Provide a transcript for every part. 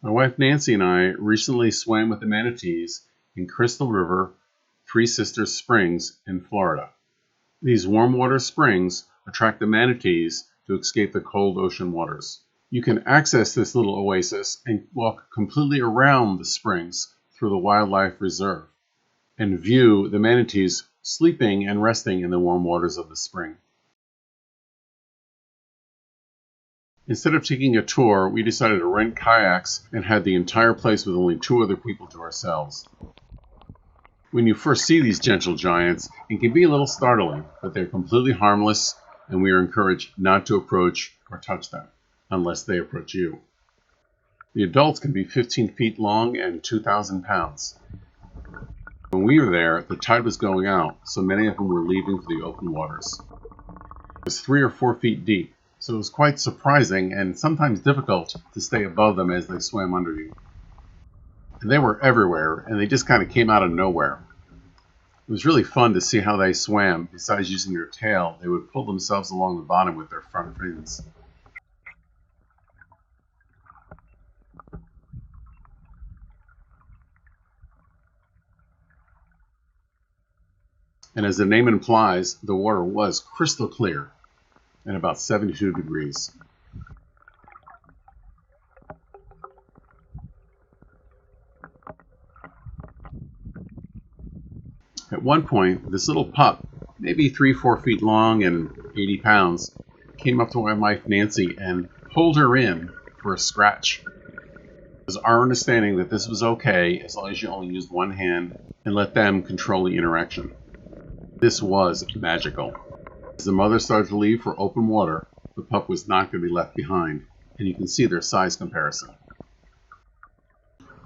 My wife Nancy and I recently swam with the Manatees in Crystal River, Three Sisters Springs in Florida. These warm water springs attract the manatees to escape the cold ocean waters. You can access this little oasis and walk completely around the springs through the wildlife reserve and view the manatees sleeping and resting in the warm waters of the spring. Instead of taking a tour, we decided to rent kayaks and had the entire place with only 2 other people to ourselves. When you first see these gentle giants, it can be a little startling, but they're completely harmless, and we are encouraged not to approach or touch them, unless they approach you. The adults can be 15 feet long and 2,000 pounds. When we were there, the tide was going out, so many of them were leaving for the open waters. It was 3 or 4 feet deep, so it was quite surprising and sometimes difficult to stay above them as they swam under you. And they were everywhere, and they just kind of came out of nowhere. It was really fun to see how they swam. Besides using their tail, they would pull themselves along the bottom with their front fins. And as the name implies, the water was crystal clear and about 72 degrees. At one point, this little pup, maybe 3-4 feet long and 80 pounds, came up to my wife Nancy and pulled her in for a scratch. It was our understanding that this was okay as long as you only used one hand and let them control the interaction. This was magical. As the mother started to leave for open water, the pup was not going to be left behind, and you can see their size comparison.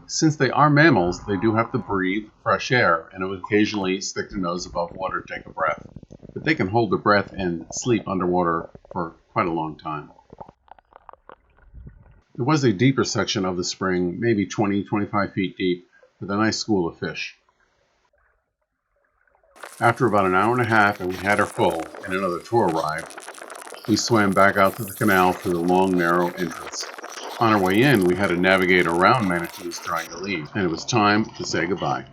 Since they are mammals, they do have to breathe fresh air and will occasionally stick their nose above water to take a breath. But they can hold their breath and sleep underwater for quite a long time. There was a deeper section of the spring, maybe 20-25 feet deep, with a nice school of fish. After about an hour and a half and we had our full and another tour arrived, we swam back out to the canal through the long, narrow entrance. On our way in, we had to navigate around Manatees trying to leave, and it was time to say goodbye.